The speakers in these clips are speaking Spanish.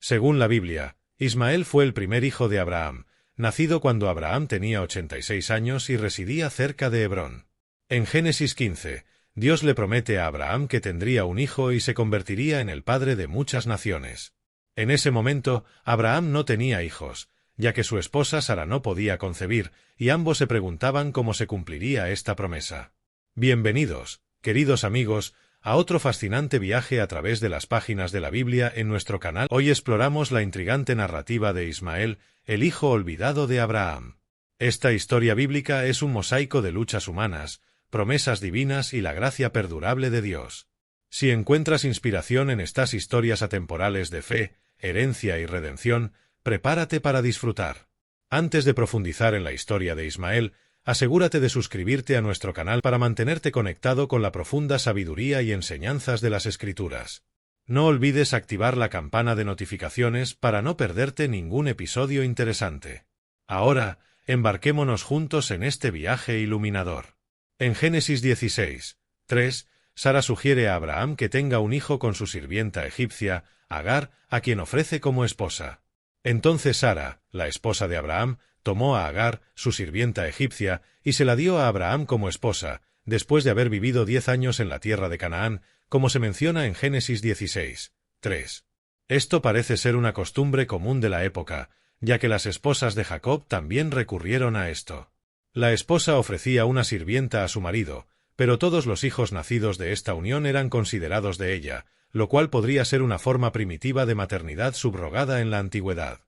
Según la Biblia, Ismael fue el primer hijo de Abraham, nacido cuando Abraham tenía 86 años y residía cerca de Hebrón. En Génesis 15, Dios le promete a Abraham que tendría un hijo y se convertiría en el padre de muchas naciones. En ese momento, Abraham no tenía hijos, ya que su esposa Sara no podía concebir, y ambos se preguntaban cómo se cumpliría esta promesa. Bienvenidos, queridos amigos, a otro fascinante viaje a través de las páginas de la Biblia en nuestro canal. Hoy exploramos la intrigante narrativa de Ismael, el hijo olvidado de Abraham. Esta historia bíblica es un mosaico de luchas humanas, promesas divinas y la gracia perdurable de Dios. Si encuentras inspiración en estas historias atemporales de fe, herencia y redención, prepárate para disfrutar. Antes de profundizar en la historia de Ismael, asegúrate de suscribirte a nuestro canal para mantenerte conectado con la profunda sabiduría y enseñanzas de las Escrituras. No olvides activar la campana de notificaciones para no perderte ningún episodio interesante. Ahora, embarquémonos juntos en este viaje iluminador. En Génesis 16, 3, Sara sugiere a Abraham que tenga un hijo con su sirvienta egipcia, Agar, a quien ofrece como esposa. Entonces Sara, la esposa de Abraham, tomó a Agar, su sirvienta egipcia, y se la dio a Abraham como esposa, después de haber vivido 10 años en la tierra de Canaán, como se menciona en Génesis 16, 3. Esto parece ser una costumbre común de la época, ya que las esposas de Jacob también recurrieron a esto. La esposa ofrecía una sirvienta a su marido, pero todos los hijos nacidos de esta unión eran considerados de ella, lo cual podría ser una forma primitiva de maternidad subrogada en la antigüedad.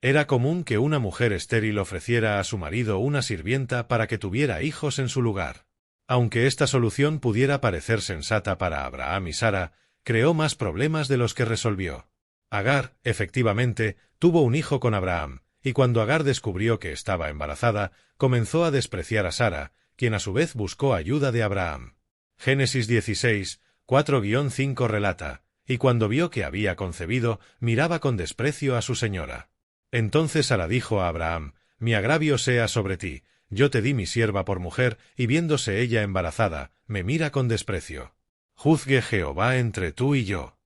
Era común que una mujer estéril ofreciera a su marido una sirvienta para que tuviera hijos en su lugar. Aunque esta solución pudiera parecer sensata para Abraham y Sara, creó más problemas de los que resolvió. Agar, efectivamente, tuvo un hijo con Abraham, y cuando Agar descubrió que estaba embarazada, comenzó a despreciar a Sara, quien a su vez buscó ayuda de Abraham. Génesis 16, 4-5 relata, y cuando vio que había concebido, miraba con desprecio a su señora. Entonces Sara dijo a Abraham: «Mi agravio sea sobre ti, yo te di mi sierva por mujer, y viéndose ella embarazada, me mira con desprecio. Juzgue Jehová entre tú y yo».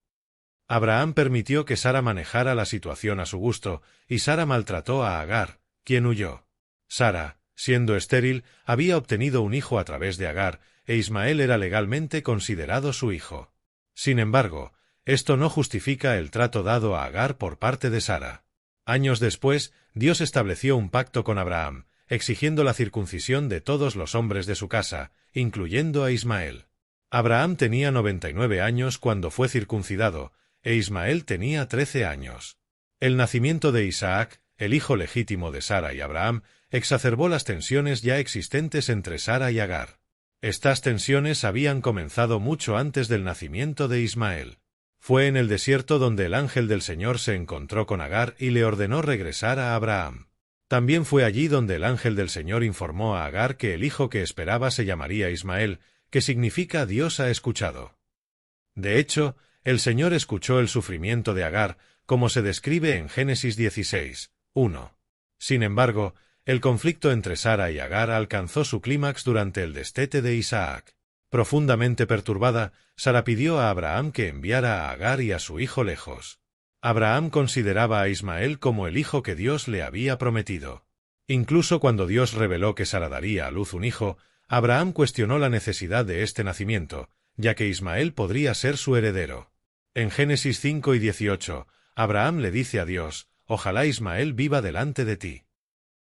Abraham permitió que Sara manejara la situación a su gusto, y Sara maltrató a Agar, quien huyó. Sara, siendo estéril, había obtenido un hijo a través de Agar, e Ismael era legalmente considerado su hijo. Sin embargo, esto no justifica el trato dado a Agar por parte de Sara. Años después, Dios estableció un pacto con Abraham, exigiendo la circuncisión de todos los hombres de su casa, incluyendo a Ismael. Abraham tenía 99 años cuando fue circuncidado, e Ismael tenía 13 años. El nacimiento de Isaac, el hijo legítimo de Sara y Abraham, exacerbó las tensiones ya existentes entre Sara y Agar. Estas tensiones habían comenzado mucho antes del nacimiento de Ismael. Fue en el desierto donde el ángel del Señor se encontró con Agar y le ordenó regresar a Abraham. También fue allí donde el ángel del Señor informó a Agar que el hijo que esperaba se llamaría Ismael, que significa Dios ha escuchado. De hecho, el Señor escuchó el sufrimiento de Agar, como se describe en Génesis 16, 1. Sin embargo, el conflicto entre Sara y Agar alcanzó su clímax durante el destete de Isaac. Profundamente perturbada, Sara pidió a Abraham que enviara a Agar y a su hijo lejos. Abraham consideraba a Ismael como el hijo que Dios le había prometido. Incluso cuando Dios reveló que Sara daría a luz un hijo, Abraham cuestionó la necesidad de este nacimiento, ya que Ismael podría ser su heredero. En Génesis 5:18, Abraham le dice a Dios: «Ojalá Ismael viva delante de ti».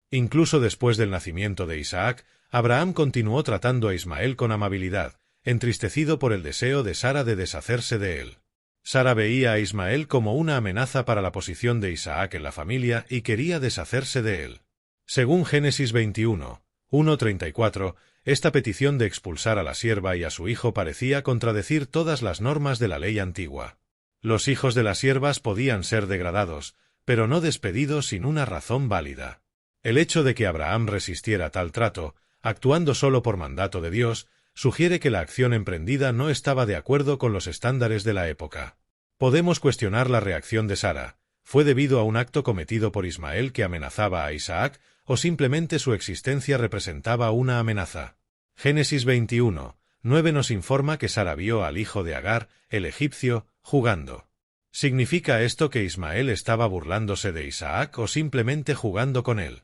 Incluso después del nacimiento de Isaac, Abraham continuó tratando a Ismael con amabilidad, entristecido por el deseo de Sara de deshacerse de él. Sara veía a Ismael como una amenaza para la posición de Isaac en la familia y quería deshacerse de él. Según Génesis 21, 1-34, esta petición de expulsar a la sierva y a su hijo parecía contradecir todas las normas de la ley antigua. Los hijos de las siervas podían ser degradados, pero no despedidos sin una razón válida. El hecho de que Abraham resistiera tal trato, actuando solo por mandato de Dios, sugiere que la acción emprendida no estaba de acuerdo con los estándares de la época. Podemos cuestionar la reacción de Sara. ¿Fue debido a un acto cometido por Ismael que amenazaba a Isaac, o simplemente su existencia representaba una amenaza? Génesis 21, 9 nos informa que Sara vio al hijo de Agar, el egipcio, jugando. ¿Significa esto que Ismael estaba burlándose de Isaac o simplemente jugando con él?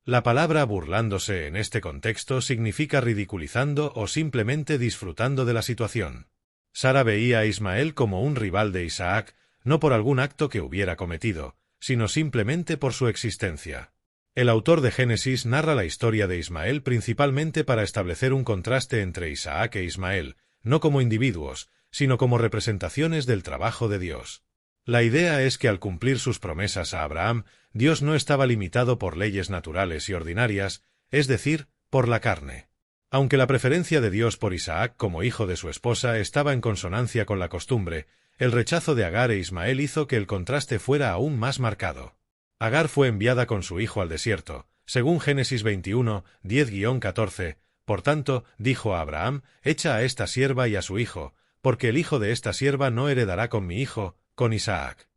La palabra burlándose en este contexto significa ridiculizando o simplemente disfrutando de la situación. Sara veía a Ismael como un rival de Isaac, no por algún acto que hubiera cometido, sino simplemente por su existencia. El autor de Génesis narra la historia de Ismael principalmente para establecer un contraste entre Isaac e Ismael, no como individuos, sino como representaciones del trabajo de Dios. La idea es que al cumplir sus promesas a Abraham, Dios no estaba limitado por leyes naturales y ordinarias, es decir, por la carne. Aunque la preferencia de Dios por Isaac como hijo de su esposa estaba en consonancia con la costumbre, el rechazo de Agar e Ismael hizo que el contraste fuera aún más marcado. Agar fue enviada con su hijo al desierto, según Génesis 21, 10-14, por tanto, dijo a Abraham, echa a esta sierva y a su hijo, porque el hijo de esta sierva no heredará con mi hijo, con Isaac.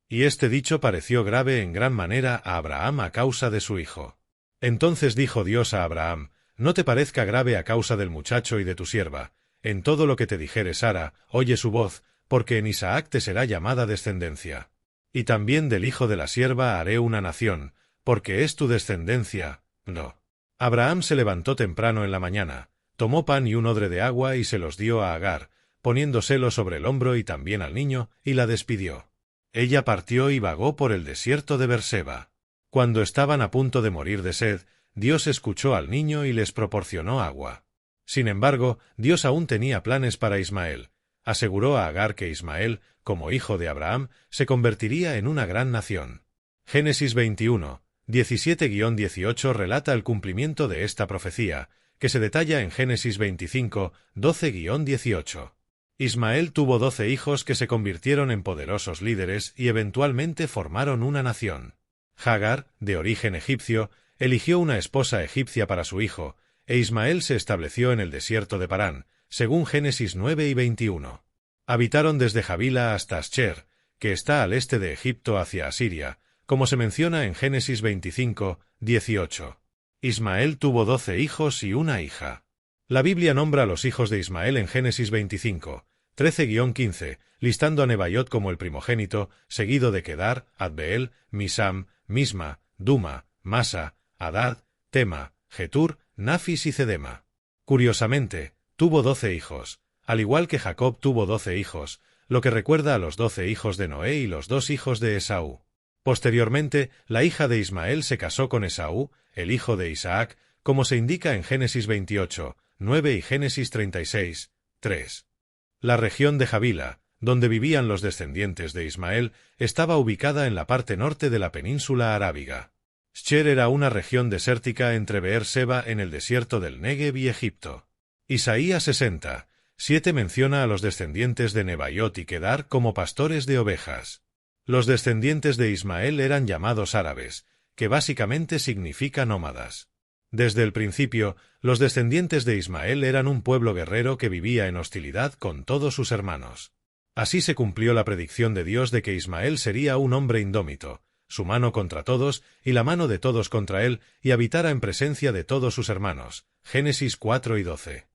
Y este dicho pareció grave en gran manera a Abraham a causa de su hijo. Entonces dijo Dios a Abraham, no te parezca grave a causa del muchacho y de tu sierva, en todo lo que te dijere Sara, oye su voz, porque en Isaac te será llamada descendencia. Y también del hijo de la sierva haré una nación, porque es tu descendencia. No. Abraham se levantó temprano en la mañana, tomó pan y un odre de agua y se los dio a Agar, poniéndoselo sobre el hombro y también al niño, y la despidió. Ella partió y vagó por el desierto de Berseba. Cuando estaban a punto de morir de sed, Dios escuchó al niño y les proporcionó agua. Sin embargo, Dios aún tenía planes para Ismael. Aseguró a Agar que Ismael, como hijo de Abraham, se convertiría en una gran nación. Génesis 21, 17-18 relata el cumplimiento de esta profecía, que se detalla en Génesis 25, 12-18. Ismael tuvo 12 hijos que se convirtieron en poderosos líderes y eventualmente formaron una nación. Hagar, de origen egipcio, eligió una esposa egipcia para su hijo, e Ismael se estableció en el desierto de Parán, según Génesis 9 y 21. Habitaron desde Javila hasta Ascher, que está al este de Egipto hacia Asiria, como se menciona en Génesis 25, 18. Ismael tuvo 12 hijos y una hija. La Biblia nombra a los hijos de Ismael en Génesis 25, 13-15, listando a Nebaiot como el primogénito, seguido de Kedar, Adbeel, Misam, Misma, Duma, Masa, Hadad, Tema, Getur, Nafis y Cedema. Curiosamente, tuvo 12 hijos, al igual que Jacob tuvo 12 hijos, lo que recuerda a los 12 hijos de Noé y los 2 hijos de Esaú. Posteriormente, la hija de Ismael se casó con Esaú, el hijo de Isaac, como se indica en Génesis 28, 9 y Génesis 36, 3. La región de Javila, donde vivían los descendientes de Ismael, estaba ubicada en la parte norte de la península arábiga. Ascher era una región desértica entre Beer-Seba en el desierto del Negev y Egipto. Isaías 60, 7 menciona a los descendientes de Nebaiot y Kedar como pastores de ovejas. Los descendientes de Ismael eran llamados árabes, que básicamente significa nómadas. Desde el principio, los descendientes de Ismael eran un pueblo guerrero que vivía en hostilidad con todos sus hermanos. Así se cumplió la predicción de Dios de que Ismael sería un hombre indómito, su mano contra todos y la mano de todos contra él, y habitara en presencia de todos sus hermanos. Génesis 4 y 12.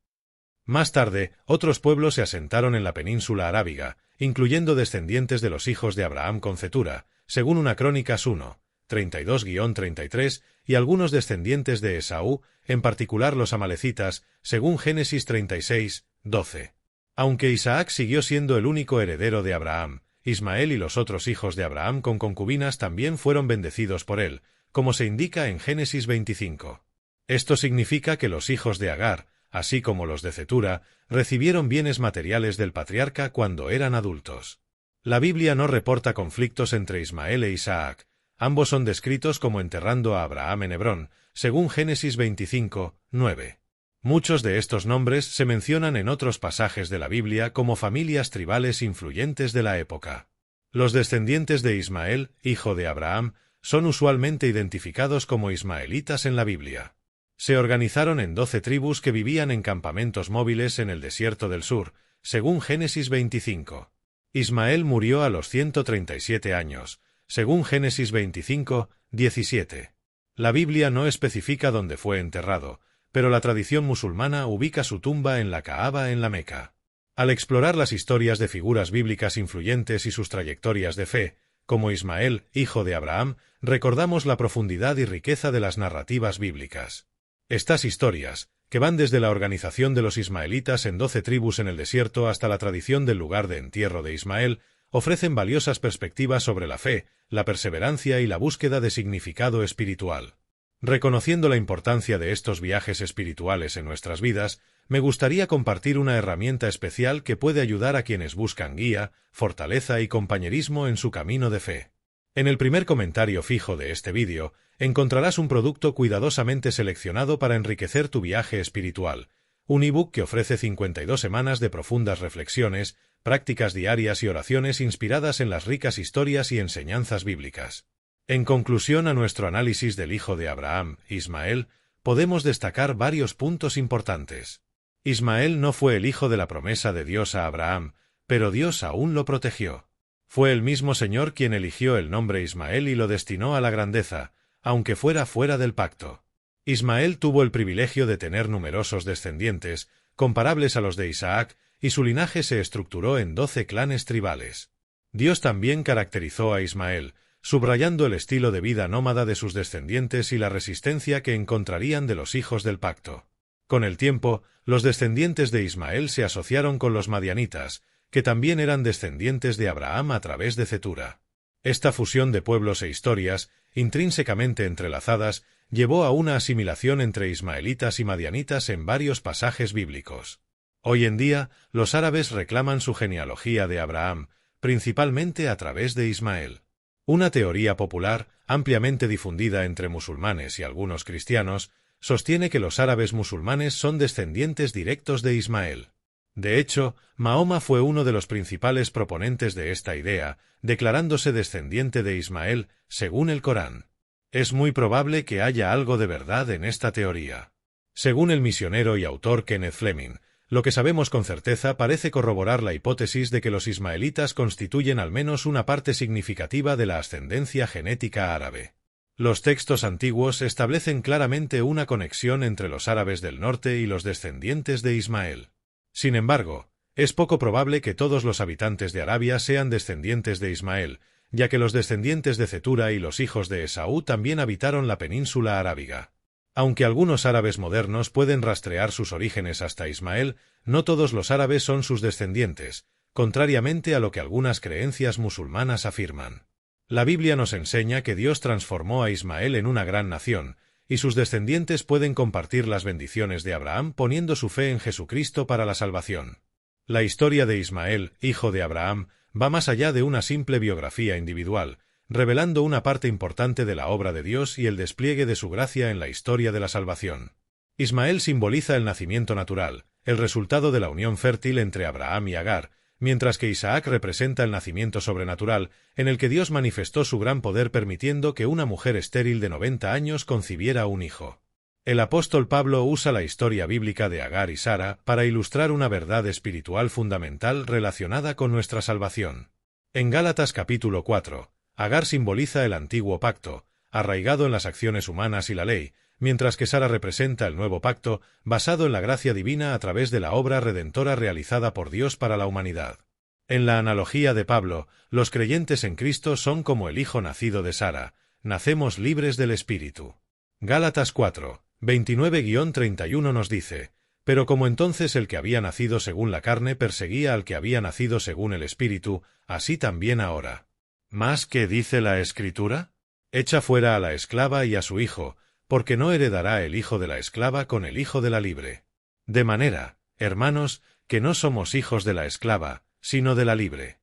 Más tarde, otros pueblos se asentaron en la península arábiga, incluyendo descendientes de los hijos de Abraham con Cetura, según una Crónicas 1, 32-33, y algunos descendientes de Esaú, en particular los amalecitas, según Génesis 36, 12. Aunque Isaac siguió siendo el único heredero de Abraham, Ismael y los otros hijos de Abraham con concubinas también fueron bendecidos por él, como se indica en Génesis 25. Esto significa que los hijos de Agar, así como los de Cetura, recibieron bienes materiales del patriarca cuando eran adultos. La Biblia no reporta conflictos entre Ismael e Isaac. Ambos son descritos como enterrando a Abraham en Hebrón, según Génesis 25, 9. Muchos de estos nombres se mencionan en otros pasajes de la Biblia como familias tribales influyentes de la época. Los descendientes de Ismael, hijo de Abraham, son usualmente identificados como ismaelitas en la Biblia. Se organizaron en 12 tribus que vivían en campamentos móviles en el desierto del sur, según Génesis 25. Ismael murió a los 137 años, según Génesis 25, 17. La Biblia no especifica dónde fue enterrado, pero la tradición musulmana ubica su tumba en la Kaaba en la Meca. Al explorar las historias de figuras bíblicas influyentes y sus trayectorias de fe, como Ismael, hijo de Abraham, recordamos la profundidad y riqueza de las narrativas bíblicas. Estas historias, que van desde la organización de los ismaelitas en 12 tribus en el desierto hasta la tradición del lugar de entierro de Ismael, ofrecen valiosas perspectivas sobre la fe, la perseverancia y la búsqueda de significado espiritual. Reconociendo la importancia de estos viajes espirituales en nuestras vidas, me gustaría compartir una herramienta especial que puede ayudar a quienes buscan guía, fortaleza y compañerismo en su camino de fe. En el primer comentario fijo de este vídeo, encontrarás un producto cuidadosamente seleccionado para enriquecer tu viaje espiritual, un ebook que ofrece 52 semanas de profundas reflexiones, prácticas diarias y oraciones inspiradas en las ricas historias y enseñanzas bíblicas. En conclusión a nuestro análisis del hijo de Abraham, Ismael, podemos destacar varios puntos importantes. Ismael no fue el hijo de la promesa de Dios a Abraham, pero Dios aún lo protegió. Fue el mismo Señor quien eligió el nombre Ismael y lo destinó a la grandeza, aunque fuera fuera del pacto. Ismael tuvo el privilegio de tener numerosos descendientes, comparables a los de Isaac, y su linaje se estructuró en 12 clanes tribales. Dios también caracterizó a Ismael, subrayando el estilo de vida nómada de sus descendientes y la resistencia que encontrarían de los hijos del pacto. Con el tiempo, los descendientes de Ismael se asociaron con los madianitas, que también eran descendientes de Abraham a través de Cetura. Esta fusión de pueblos e historias, intrínsecamente entrelazadas, llevó a una asimilación entre ismaelitas y madianitas en varios pasajes bíblicos. Hoy en día, los árabes reclaman su genealogía de Abraham, principalmente a través de Ismael. Una teoría popular, ampliamente difundida entre musulmanes y algunos cristianos, sostiene que los árabes musulmanes son descendientes directos de Ismael. De hecho, Mahoma fue uno de los principales proponentes de esta idea, declarándose descendiente de Ismael, según el Corán. Es muy probable que haya algo de verdad en esta teoría. Según el misionero y autor Kenneth Fleming, lo que sabemos con certeza parece corroborar la hipótesis de que los ismaelitas constituyen al menos una parte significativa de la ascendencia genética árabe. Los textos antiguos establecen claramente una conexión entre los árabes del norte y los descendientes de Ismael. Sin embargo, es poco probable que todos los habitantes de Arabia sean descendientes de Ismael, ya que los descendientes de Cetura y los hijos de Esaú también habitaron la península arábiga. Aunque algunos árabes modernos pueden rastrear sus orígenes hasta Ismael, no todos los árabes son sus descendientes, contrariamente a lo que algunas creencias musulmanas afirman. La Biblia nos enseña que Dios transformó a Ismael en una gran nación, y sus descendientes pueden compartir las bendiciones de Abraham poniendo su fe en Jesucristo para la salvación. La historia de Ismael, hijo de Abraham, va más allá de una simple biografía individual, revelando una parte importante de la obra de Dios y el despliegue de su gracia en la historia de la salvación. Ismael simboliza el nacimiento natural, el resultado de la unión fértil entre Abraham y Agar, mientras que Isaac representa el nacimiento sobrenatural, en el que Dios manifestó su gran poder permitiendo que una mujer estéril de 90 años concibiera un hijo. El apóstol Pablo usa la historia bíblica de Agar y Sara para ilustrar una verdad espiritual fundamental relacionada con nuestra salvación. En Gálatas capítulo 4, Agar simboliza el antiguo pacto, arraigado en las acciones humanas y la ley, mientras que Sara representa el nuevo pacto, basado en la gracia divina a través de la obra redentora realizada por Dios para la humanidad. En la analogía de Pablo, los creyentes en Cristo son como el hijo nacido de Sara, nacemos libres del Espíritu. Gálatas 4, 29-31 nos dice, pero como entonces el que había nacido según la carne perseguía al que había nacido según el Espíritu, así también ahora. ¿Más qué dice la Escritura? Echa fuera a la esclava y a su hijo, porque no heredará el hijo de la esclava con el hijo de la libre. De manera, hermanos, que no somos hijos de la esclava, sino de la libre.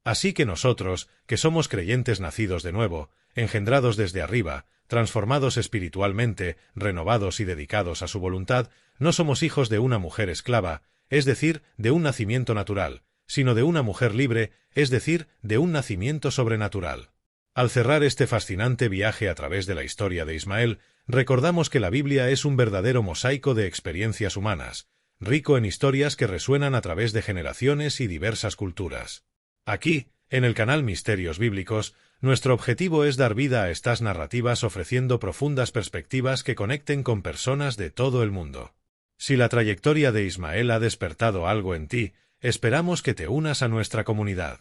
Así que nosotros, que somos creyentes nacidos de nuevo, engendrados desde arriba, transformados espiritualmente, renovados y dedicados a su voluntad, no somos hijos de una mujer esclava, es decir, de un nacimiento natural, sino de una mujer libre, es decir, de un nacimiento sobrenatural. Al cerrar este fascinante viaje a través de la historia de Ismael, recordamos que la Biblia es un verdadero mosaico de experiencias humanas, rico en historias que resuenan a través de generaciones y diversas culturas. Aquí, en el canal Misterios Bíblicos, nuestro objetivo es dar vida a estas narrativas ofreciendo profundas perspectivas que conecten con personas de todo el mundo. Si la trayectoria de Ismael ha despertado algo en ti, Esperamos que te unas a nuestra comunidad.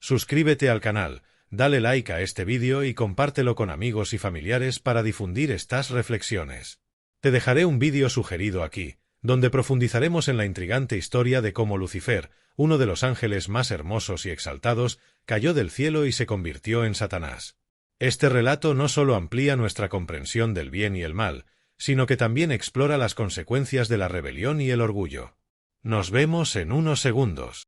Suscríbete al canal, dale like a este vídeo y compártelo con amigos y familiares para difundir estas reflexiones. Te dejaré un vídeo sugerido aquí, donde profundizaremos en la intrigante historia de cómo Lucifer, uno de los ángeles más hermosos y exaltados, cayó del cielo y se convirtió en Satanás. Este relato no solo amplía nuestra comprensión del bien y el mal, sino que también explora las consecuencias de la rebelión y el orgullo. Nos vemos en unos segundos.